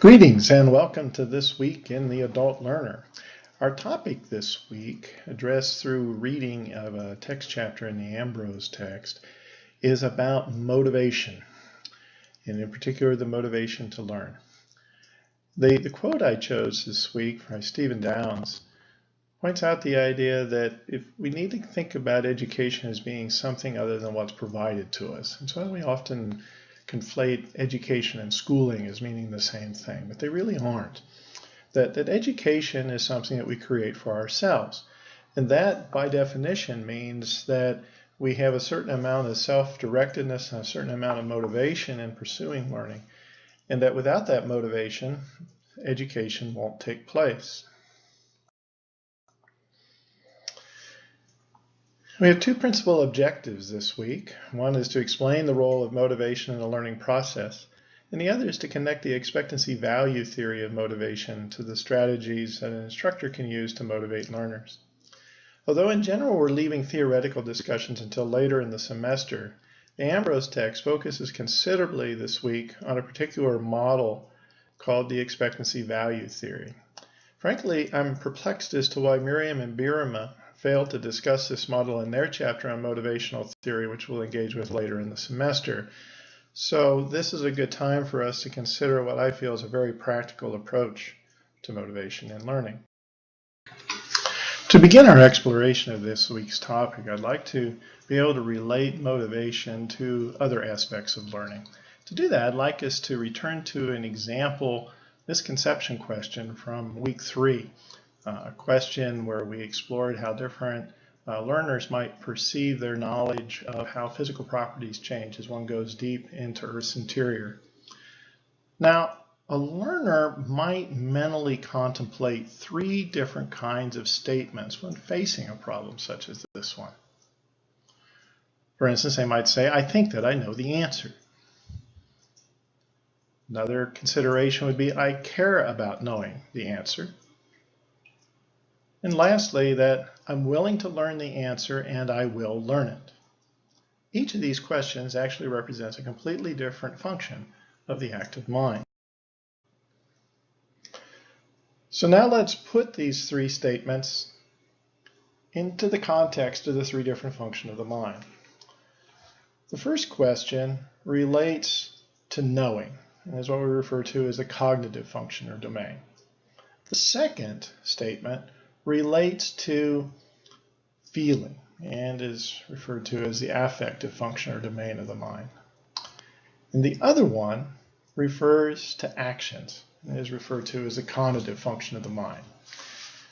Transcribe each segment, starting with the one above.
Greetings and welcome to This Week in the Adult Learner. Our topic this week, addressed through reading of a text chapter in the Ambrose text, is about motivation, and in particular the motivation to learn. The quote I chose this week by Stephen Downes points out the idea that if we need to think about education as being something other than what's provided to us. And so we often conflate education and schooling as meaning the same thing, but they really aren't. That education is something that we create for ourselves. And that, by definition, means that we have a certain amount of self-directedness and a certain amount of motivation in pursuing learning. And that without that motivation, education won't take place. We have two principal objectives this week. One is to explain the role of motivation in the learning process, and the other is to connect the expectancy value theory of motivation to the strategies that an instructor can use to motivate learners. Although in general we're leaving theoretical discussions until later in the semester, the Ambrose text focuses considerably this week on a particular model called the expectancy value theory. Frankly, I'm perplexed as to why Miriam and Birima failed to discuss this model in their chapter on motivational theory, which we'll engage with later in the semester. So this is a good time for us to consider what I feel is a very practical approach to motivation and learning. To begin our exploration of this week's topic, I'd like to be able to relate motivation to other aspects of learning. To do that, I'd like us to return to an example misconception question from week 3. A question where we explored how different learners might perceive their knowledge of how physical properties change as one goes deep into Earth's interior. Now, a learner might mentally contemplate 3 different kinds of statements when facing a problem such as this one. For instance, they might say, "I think that I know the answer." Another consideration would be, "I care about knowing the answer." And lastly, that I'm willing to learn the answer and I will learn it. Each of these questions actually represents a completely different function of the active mind. So now let's put these 3 statements into the context of the 3 different functions of the mind. The first question relates to knowing, and is what we refer to as the cognitive function or domain. The second statement relates to feeling and is referred to as the affective function or domain of the mind. And the other one refers to actions and is referred to as the conative function of the mind.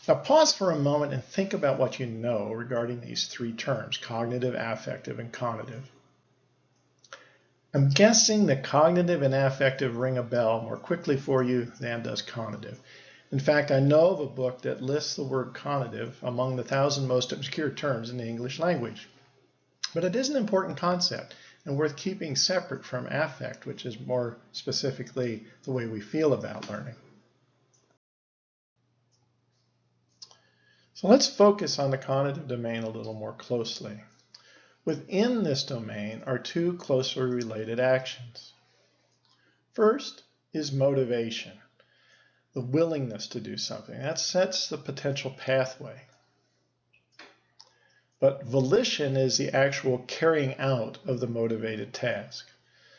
Now pause for a moment and think about what you know regarding these 3 terms, cognitive, affective, and conative. I'm guessing that cognitive and affective ring a bell more quickly for you than does conative. In fact, I know of a book that lists the word conative among the 1,000 most obscure terms in the English language. But it is an important concept and worth keeping separate from affect, which is more specifically the way we feel about learning. So let's focus on the conative domain a little more closely. Within this domain are 2 closely related actions. First is motivation. The willingness to do something. That sets the potential pathway. But volition is the actual carrying out of the motivated task.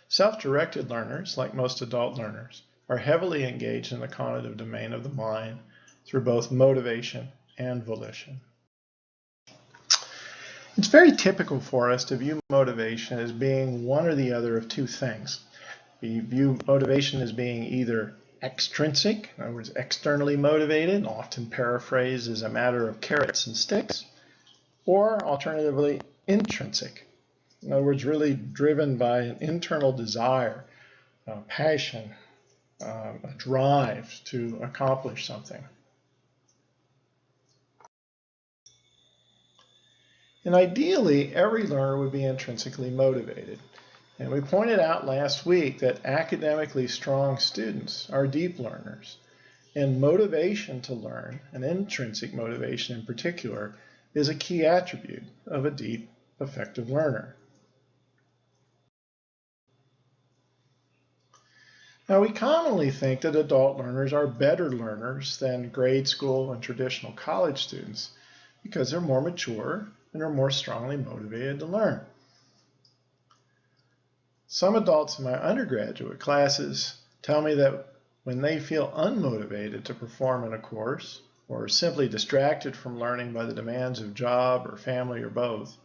Self-directed learners, like most adult learners, are heavily engaged in the conative domain of the mind through both motivation and volition. It's very typical for us to view motivation as being one or the other of 2 things. We view motivation as being either extrinsic, in other words, externally motivated, often paraphrased as a matter of carrots and sticks, or alternatively intrinsic, in other words, really driven by an internal desire, passion, a drive to accomplish something. And ideally, every learner would be intrinsically motivated. And we pointed out last week that academically strong students are deep learners. And motivation to learn, and intrinsic motivation in particular, is a key attribute of a deep, effective learner. Now, we commonly think that adult learners are better learners than grade school and traditional college students because they're more mature and are more strongly motivated to learn. Some adults in my undergraduate classes tell me that when they feel unmotivated to perform in a course or simply distracted from learning by the demands of job or family or both,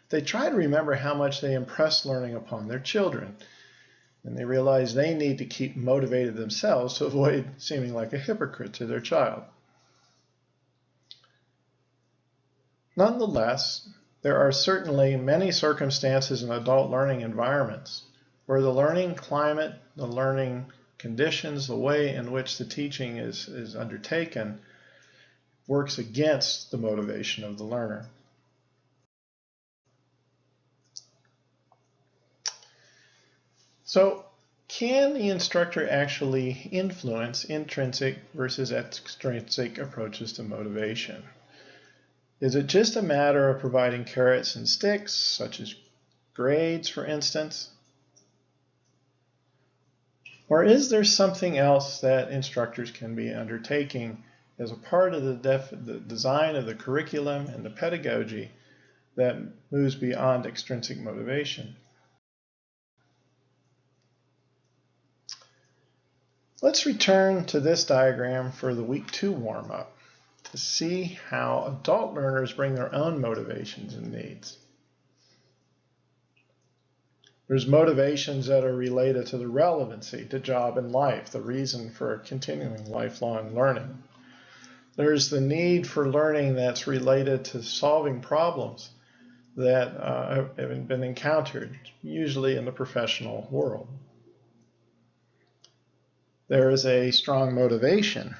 they try to remember how much they impress learning upon their children, and they realize they need to keep motivated themselves to avoid seeming like a hypocrite to their child. Nonetheless, there are certainly many circumstances in adult learning environments where the learning climate, the learning conditions, the way in which the teaching is undertaken works against the motivation of the learner. So, can the instructor actually influence intrinsic versus extrinsic approaches to motivation? Is it just a matter of providing carrots and sticks, such as grades, for instance? Or is there something else that instructors can be undertaking as a part of the design of the curriculum and the pedagogy that moves beyond extrinsic motivation? Let's return to this diagram for the week 2 warm-up to see how adult learners bring their own motivations and needs. There's motivations that are related to the relevancy to job and life, the reason for continuing lifelong learning. There's the need for learning that's related to solving problems that have been encountered, usually in the professional world. There is a strong motivation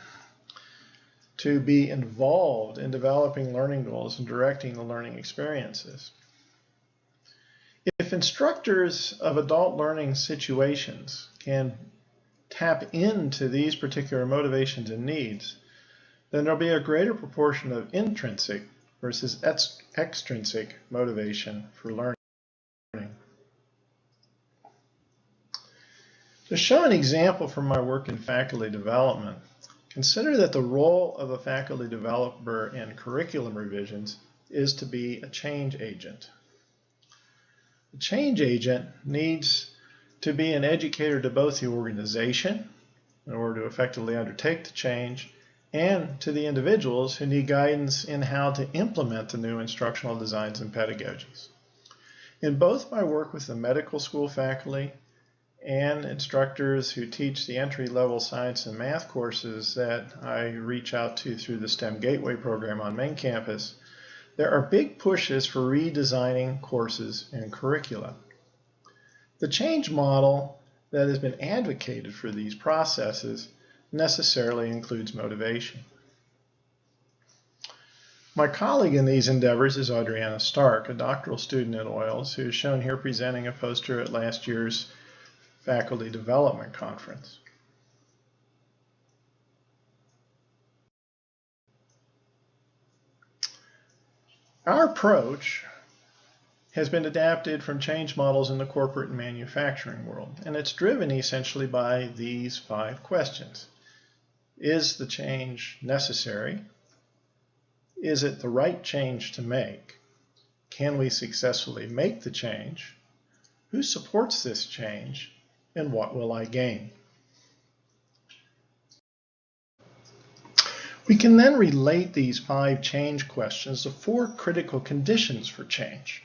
to be involved in developing learning goals and directing the learning experiences. If instructors of adult learning situations can tap into these particular motivations and needs, then there'll be a greater proportion of intrinsic versus extrinsic motivation for learning. To show an example from my work in faculty development, consider that the role of a faculty developer in curriculum revisions is to be a change agent. The change agent needs to be an educator to both the organization in order to effectively undertake the change and to the individuals who need guidance in how to implement the new instructional designs and pedagogies. In both my work with the medical school faculty and instructors who teach the entry-level science and math courses that I reach out to through the STEM Gateway program on main campus, there are big pushes for redesigning courses and curricula. The change model that has been advocated for these processes necessarily includes motivation. My colleague in these endeavors is Audriana Stark, a doctoral student at OILS, who is shown here presenting a poster at last year's Faculty Development Conference. Our approach has been adapted from change models in the corporate and manufacturing world, and it's driven essentially by these 5 questions. Is the change necessary? Is it the right change to make? Can we successfully make the change? Who supports this change? And what will I gain? We can then relate these 5 change questions to 4 critical conditions for change.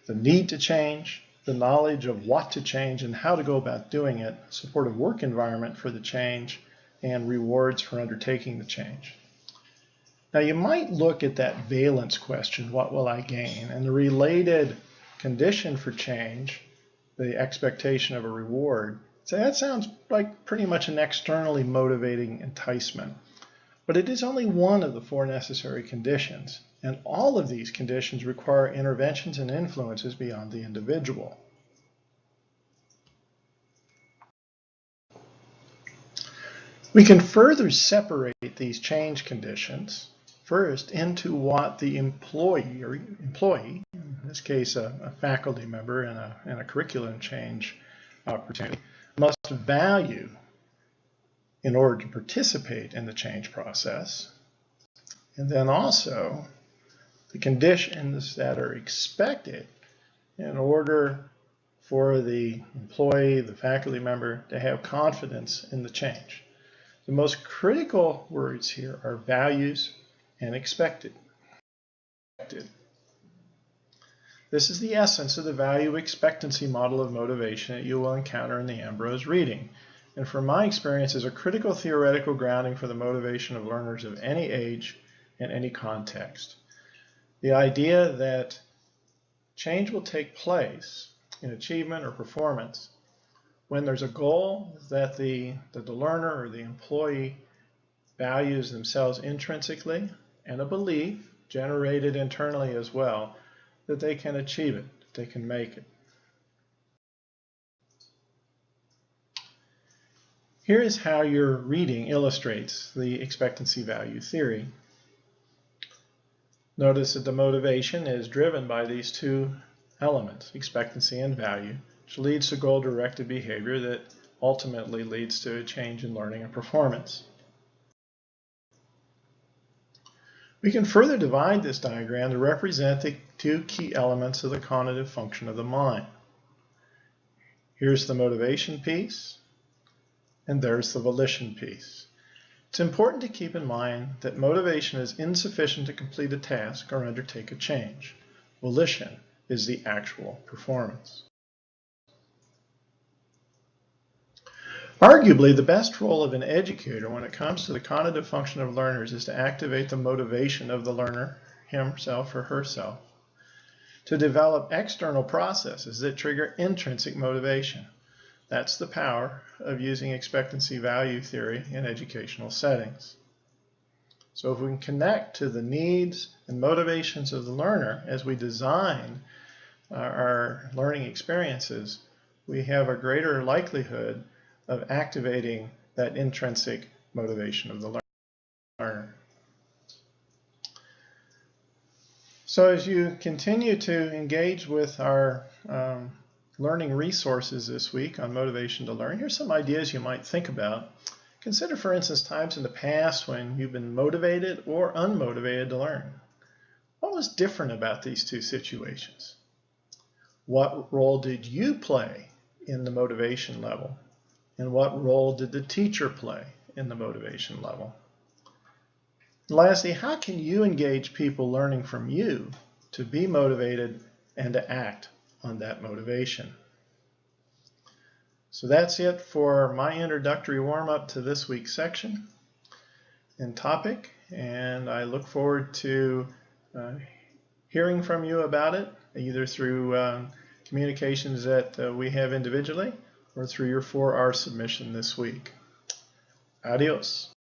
The need to change, the knowledge of what to change and how to go about doing it, supportive work environment for the change, and rewards for undertaking the change. Now you might look at that valence question, what will I gain, and the related condition for change, the expectation of a reward. So that sounds like pretty much an externally motivating enticement. But it is only one of the 4 necessary conditions, and all of these conditions require interventions and influences beyond the individual. We can further separate these change conditions first into what the employee, in this case a faculty member in a curriculum change opportunity, must value in order to participate in the change process. And then also the conditions that are expected in order for the employee, the faculty member, to have confidence in the change. The most critical words here are values and expected. This is the essence of the value expectancy model of motivation that you will encounter in the Ambrose reading, and from my experience is a critical theoretical grounding for the motivation of learners of any age and any context. The idea that change will take place in achievement or performance when there's a goal that the learner or the employee values themselves intrinsically, and a belief generated internally as well that they can achieve it, they can make it. Here is how your reading illustrates the expectancy value theory. Notice that the motivation is driven by these two elements, expectancy and value, which leads to goal-directed behavior that ultimately leads to a change in learning and performance. We can further divide this diagram to represent the two key elements of the cognitive function of the mind. Here's the motivation piece, and there's the volition piece. It's important to keep in mind that motivation is insufficient to complete a task or undertake a change. Volition is the actual performance. Arguably, the best role of an educator when it comes to the cognitive function of learners is to activate the motivation of the learner, himself or herself, to develop external processes that trigger intrinsic motivation. That's the power of using expectancy value theory in educational settings. So if we can connect to the needs and motivations of the learner as we design our learning experiences, we have a greater likelihood of activating that intrinsic motivation of the learner. So as you continue to engage with our learning resources this week on motivation to learn, here's some ideas you might think about. Consider, for instance, times in the past when you've been motivated or unmotivated to learn. What was different about these two situations? What role did you play in the motivation level? And what role did the teacher play in the motivation level? And lastly, how can you engage people learning from you to be motivated and to act on that motivation? So that's it for my introductory warm-up to this week's section and topic, and I look forward to hearing from you about it, either through communications that we have individually or through your 4R submission this week. Adios.